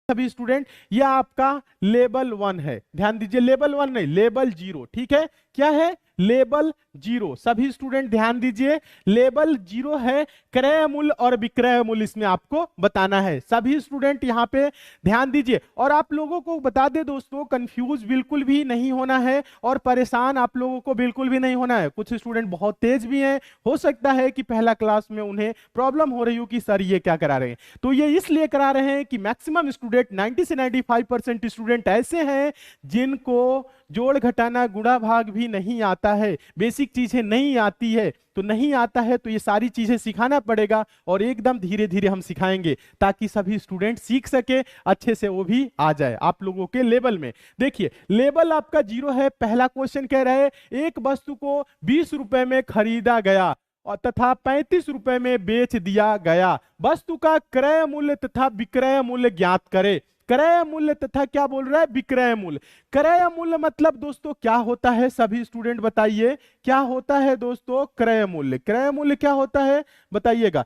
सभी स्टूडेंट, यह आपका लेबल 1 है। ध्यान दीजिए, लेबल 1 नहीं, लेबल 0, ठीक है। क्या है? लेबल 0। सभी स्टूडेंट ध्यान दीजिए, लेबल 0 है। क्रय मूल्य और विक्रय मूल्य इसमें आपको बताना है। सभी स्टूडेंट यहां पे ध्यान दीजिए। और आप लोगों को बता दे दोस्तों, कंफ्यूज बिल्कुल भी नहीं होना है और परेशान आप लोगों को बिल्कुल भी नहीं होना है। कुछ स्टूडेंट बहुत तेज भी हैं, हो सकता है कि पहला क्लास में उन्हें प्रॉब्लम हो रही हो कि सर ये क्या करा रहे हैं। तो ये इसलिए करा रहे हैं कि मैक्सिमम स्टूडेंट 90 से 95% स्टूडेंट ऐसे हैं जिनको जोड़ घटाना गुणा भाग भी नहीं आता है, बेसिक चीजें नहीं आती है। तो नहीं आता है तो ये सारी चीजें सिखाना पड़ेगा और एकदम धीरे धीरे हम सिखाएंगे ताकि सभी स्टूडेंट सीख सके अच्छे से, वो भी आ जाए आप लोगों के लेवल में। देखिए, लेवल आपका 0 है। पहला क्वेश्चन कह रहा है एक वस्तु को 20 रुपए में खरीदा गया और तथा 35 रुपए में बेच दिया गया। वस्तु का क्रय मूल्य तथा विक्रय मूल्य ज्ञात करे। क्रय मूल्य तथा क्या बोल रहा है? विक्रय मूल्य। क्रय मूल्य मतलब दोस्तों क्या होता है? सभी स्टूडेंट बताइए, क्या होता है दोस्तों क्रय मूल्य? क्रय मूल्य क्या होता है बताइएगा?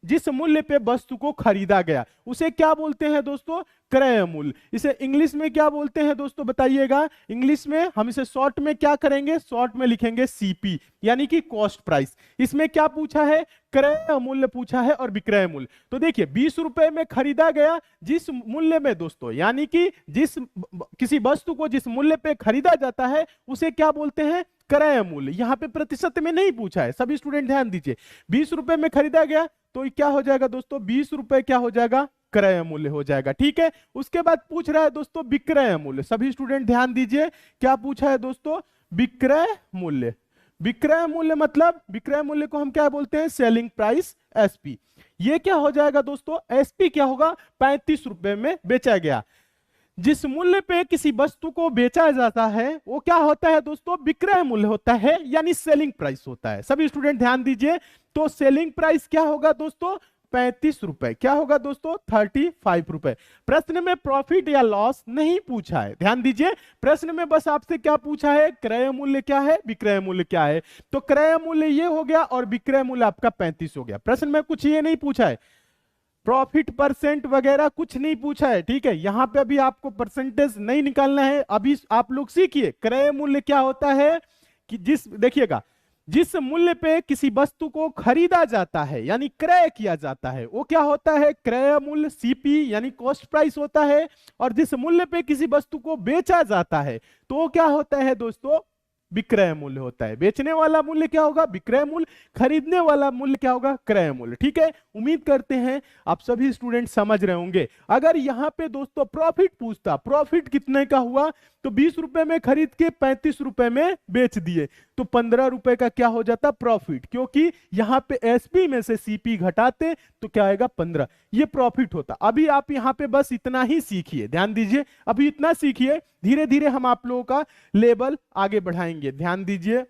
जिस मूल्य पे वस्तु को खरीदा गया उसे क्या बोलते हैं दोस्तों? क्रय मूल्य। इसे इंग्लिश में क्या बोलते हैं दोस्तों बताइएगा? इंग्लिश में हम इसे शॉर्ट में क्या करेंगे? शॉर्ट में लिखेंगे सीपी, यानी कि कॉस्ट प्राइस। इसमें क्या पूछा है? क्रय मूल्य पूछा है और विक्रय मूल्य। तो देखिए, 20 रुपए में खरीदा गया, जिस मूल्य में दोस्तों, यानी कि किसी वस्तु को जिस मूल्य पे खरीदा जाता है उसे क्या बोलते हैं? क्रय मूल्य। यहां पे प्रतिशत में नहीं पूछा है, सभी स्टूडेंट ध्यान दीजिए। 20 रुपए में खरीदा गया तो क्या हो जाएगा दोस्तों? 20 रुपए क्या हो जाएगा? क्रय मूल्य हो जाएगा, ठीक है। उसके बाद पूछ रहा है दोस्तों विक्रय मूल्य। सभी स्टूडेंट ध्यान दीजिए, क्या पूछा है दोस्तों? विक्रय मूल्य। विक्रय मूल्य मतलब, विक्रय मूल्य को हम क्या बोलते हैं? Selling price, SP. ये क्या हो जाएगा दोस्तों? एसपी क्या होगा? 35 रुपए में बेचा गया। जिस मूल्य पे किसी वस्तु को बेचा जाता है वो क्या होता है दोस्तों? विक्रय मूल्य होता है, यानी सेलिंग प्राइस होता है। सभी स्टूडेंट ध्यान दीजिए, तो सेलिंग प्राइस क्या होगा दोस्तों? 35 रुपए। क्या होगा दोस्तों? 35 रुपए। प्रश्न में प्रॉफिट या लॉस नहीं पूछा है, ध्यान दीजिए। प्रश्न में बस आपसे क्या पूछा है? क्रय मूल्य क्या है, विक्रय मूल्य क्या है। तो क्रय मूल्य ये हो गया और विक्रय मूल्य आपका 35 हो गया। प्रश्न में कुछ ये नहीं पूछा है, प्रॉफिट परसेंट वगैरह कुछ नहीं पूछा है, ठीक है। यहां पे अभी आपको परसेंटेज नहीं निकालना है, अभी आप लोग सीखिए क्रय मूल्य क्या होता है। कि देखिएगा, जिस मूल्य पे किसी वस्तु को खरीदा जाता है यानी क्रय किया जाता है वो क्या होता है? क्रय मूल्य, सीपी, यानी कॉस्ट प्राइस होता है। और जिस मूल्य पे किसी वस्तु को बेचा जाता है तो वो क्या होता है दोस्तों? विक्रय मूल्य होता है। बेचने वाला मूल्य क्या होगा? विक्रय मूल्य। खरीदने वाला मूल्य क्या होगा? क्रय मूल्य, ठीक है। उम्मीद करते हैं आप सभी स्टूडेंट समझ रहे होंगे। अगर यहां पे दोस्तों प्रॉफिट पूछता, प्रॉफिट कितने का हुआ, तो 20 रुपए में खरीद के 35 रुपए में बेच दिए तो 15 रुपए का क्या हो जाता? प्रॉफिट। क्योंकि यहां पे एसपी में से सीपी घटाते तो क्या आएगा? 15। ये प्रॉफिट होता। अभी आप यहां पे बस इतना ही सीखिए, ध्यान दीजिए, अभी इतना सीखिए। धीरे धीरे हम आप लोगों का लेवल आगे बढ़ाएंगे, ध्यान दीजिए।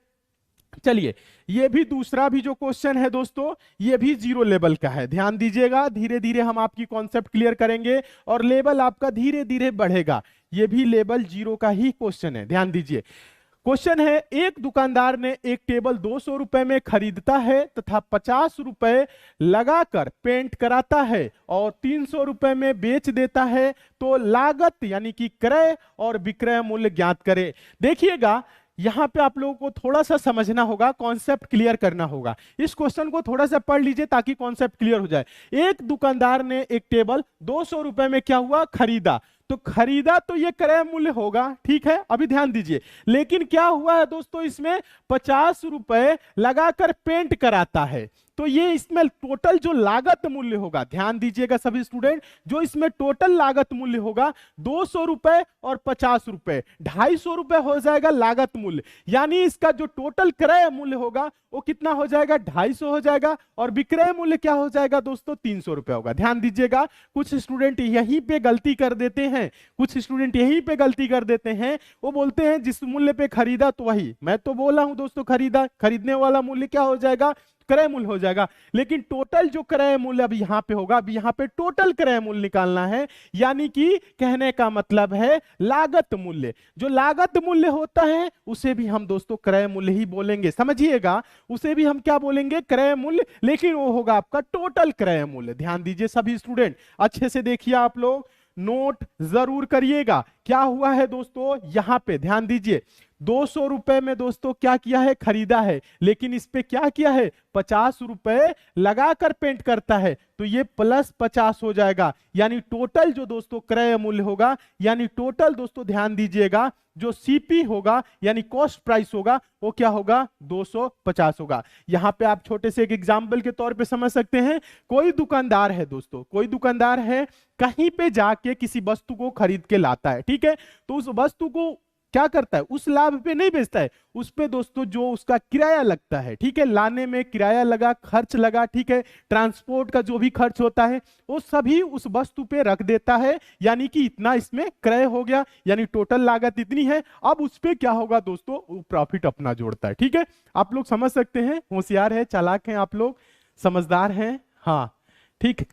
चलिए, ये भी दूसरा भी जो क्वेश्चन है दोस्तों, ये भी 0 लेवल का है। ध्यान दीजिएगा, धीरे धीरे हम आपकी कॉन्सेप्ट क्लियर करेंगे और लेवल आपका धीरे धीरे बढ़ेगा। ये भी लेवल 0 का ही क्वेश्चन है, ध्यान दीजिए। क्वेश्चन है, एक दुकानदार ने एक टेबल 200 रुपए में खरीदता है तथा 50 रुपए लगाकर पेंट कराता है और 300 रुपए में बेच देता है, तो लागत यानी कि क्रय और विक्रय मूल्य ज्ञात करे। देखिएगा, यहां पे आप लोगों को थोड़ा सा समझना होगा, कॉन्सेप्ट क्लियर करना होगा। इस क्वेश्चन को थोड़ा सा पढ़ लीजिए ताकि कॉन्सेप्ट क्लियर हो जाए। एक दुकानदार ने एक टेबल 200 रुपए में क्या हुआ? खरीदा। तो खरीदा तो ये क्रय मूल्य होगा, ठीक है। अभी ध्यान दीजिए, लेकिन क्या हुआ है दोस्तों, इसमें 50 रुपए लगाकर पेंट कराता है। तो ये इसमें टोटल जो लागत मूल्य होगा, ध्यान दीजिएगा सभी स्टूडेंट, जो इसमें टोटल लागत मूल्य होगा 200 रुपए और 50 रुपए, 250 रुपए हो जाएगा लागत मूल्य। यानी इसका जो टोटल क्रय मूल्य होगा वो कितना हो जाएगा? 250 हो जाएगा। और विक्रय मूल्य क्या हो जाएगा दोस्तों? 300 रुपए होगा। ध्यान दीजिएगा, कुछ स्टूडेंट यहीं पे गलती कर देते हैं, कुछ स्टूडेंट यहीं पे गलती कर देते हैं। वो बोलते हैं जिस मूल्य पे खरीदा तो वही, मैं तो बोला हूं दोस्तों, खरीदने वाला मूल्य क्या हो जाएगा? क्रय मूल्य हो जाएगा। लेकिन टोटल जो क्रय मूल्य अभी यहाँ पे होगा, अभी यहाँ पे टोटल क्रय मूल्य निकालना है, यानी कि कहने का मतलब है लागत मूल्य। जो लागत मूल्य होता है उसे भी हम दोस्तों क्रय मूल्य ही बोलेंगे, समझिएगा, उसे भी हम क्या बोलेंगे, क्रय मूल्य, लेकिन वो होगा आपका टोटल क्रय मूल्य। ध्यान दीजिए सभी स्टूडेंट, अच्छे से देखिए, आप लोग नोट जरूर करिएगा। क्या हुआ है दोस्तों, यहां पे ध्यान दीजिए, 200 रुपए में दोस्तों क्या किया है, खरीदा है, लेकिन इस पे क्या किया है, 50 रुपए लगाकर पेंट करता है, तो ये +50 हो जाएगा। यानी टोटल जो दोस्तों क्रय मूल्य होगा, यानी टोटल दोस्तों ध्यान दीजिएगा, जो सीपी होगा यानी कॉस्ट प्राइस होगा, वो क्या होगा, 250 होगा। यहां पे आप छोटे से एक एग्जांपल के तौर पे समझ सकते हैं। कोई दुकानदार है दोस्तों, कोई दुकानदार है, कहीं पे जाके किसी वस्तु को खरीद के लाता है, ठीक है, तो उस वस्तु को क्या करता है, उस लाभ पे नहीं बेचता है, उस पे दोस्तों जो उसका किराया लगता है, ठीक है, लाने में किराया लगा, खर्च लगा, ठीक है, ट्रांसपोर्ट का जो भी खर्च होता है वो सभी उस वस्तु पे रख देता है, यानी कि इतना इसमें क्रय हो गया, यानी टोटल लागत इतनी है। अब उस पे क्या होगा दोस्तों, वो प्रॉफिट अपना जोड़ता है, ठीक है। आप लोग समझ सकते हैं, होशियार है, चालाक हैं आप लोग, समझदार हैं, हाँ ठीक।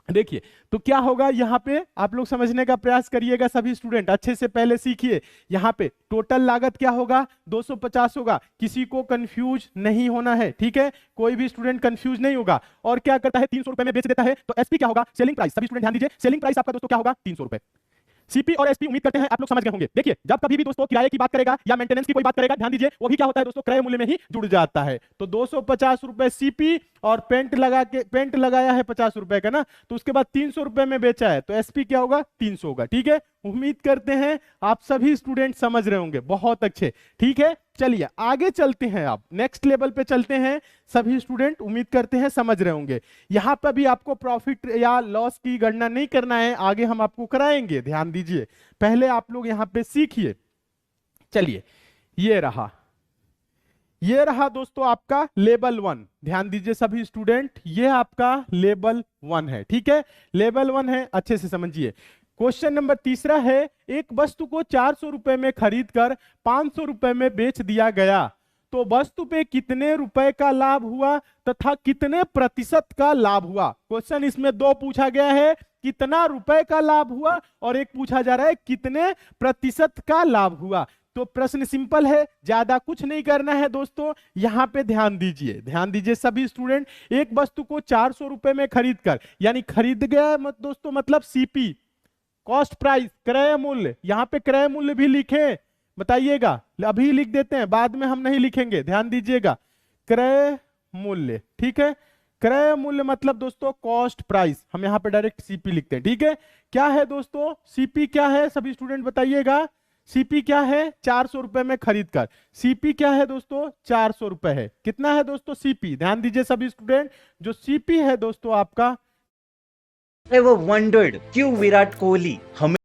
देखिए तो क्या होगा, यहां पे आप लोग समझने का प्रयास करिएगा सभी स्टूडेंट, अच्छे से पहले सीखिए। यहां पे टोटल लागत क्या होगा, 250 होगा, किसी को कंफ्यूज नहीं होना है, ठीक है, कोई भी स्टूडेंट कंफ्यूज नहीं होगा। और क्या करता है, 300 रुपए में बेच देता है, तो एसपी क्या होगा, सेलिंग प्राइस। सभी स्टूडेंट ध्यान दीजिए, सेलिंग प्राइस आपका दोस्तों क्या होगा, 300 रुपए। सीपी और एसपी उम्मीद करते हैं आप लोग समझ गए होंगे। देखिए जब कभी भी दोस्तों किराए की बात करेगा या मेंटेनेंस की कोई बात करेगा, ध्यान दीजिए वो भी क्या होता है दोस्तों, क्रय मूल्य में ही जुड़ जाता है। तो 250 रुपए सीपी और पेंट लगाया है 50 रुपए का ना, तो उसके बाद 300 रुपए में बेचा है, तो एसपी क्या होगा, 300 होगा, ठीक है। उम्मीद करते हैं आप सभी स्टूडेंट समझ रहे होंगे, बहुत अच्छे, ठीक है। चलिए आगे चलते हैं, आप नेक्स्ट लेवल पे चलते हैं। सभी स्टूडेंट उम्मीद करते हैं समझ रहे होंगे। यहां पर भी आपको प्रॉफिट या लॉस की गणना नहीं करना है, आगे हम आपको कराएंगे, ध्यान दीजिए, पहले आप लोग यहां पे सीखिए। चलिए ये रहा दोस्तों आपका लेवल 1, ध्यान दीजिए सभी स्टूडेंट, ये आपका लेवल 1 है, ठीक है, लेवल 1 है, अच्छे से समझिए। क्वेश्चन नंबर तीसरा है, एक वस्तु को 400 रुपए में खरीदकर 500 रुपए में बेच दिया गया, तो वस्तु पे कितने रुपए का लाभ हुआ तथा कितने प्रतिशत का लाभ हुआ। क्वेश्चन इसमें 2 पूछा गया है, कितना रुपए का लाभ हुआ, और एक पूछा जा रहा है कितने प्रतिशत का लाभ हुआ। तो प्रश्न सिंपल है, ज्यादा कुछ नहीं करना है दोस्तों। यहां पे ध्यान दीजिए सभी स्टूडेंट, एक वस्तु को 400 रुपए में खरीदकर, यानी खरीद गया मत दोस्तों, मतलब सीपी कॉस्ट प्राइस, क्रय मूल्य, यहां पे क्रय मूल्य भी लिखे, बताइएगा, अभी लिख देते हैं, बाद में हम नहीं लिखेंगे, ध्यान दीजिएगा, क्रय मूल्य, ठीक है, क्रय मूल्य मतलब दोस्तों कॉस्ट प्राइस, हम यहां पे डायरेक्ट सीपी लिखते हैं, ठीक है। क्या है दोस्तों सीपी, क्या है सभी स्टूडेंट बताइएगा, सीपी क्या है, 400 रुपए में खरीदकर, सीपी क्या है दोस्तों, 400 रुपए है। कितना है दोस्तों सीपी, ध्यान दीजिए सभी स्टूडेंट, जो सीपी है दोस्तों आपका, वो वंडर्ड क्यों विराट कोहली हमें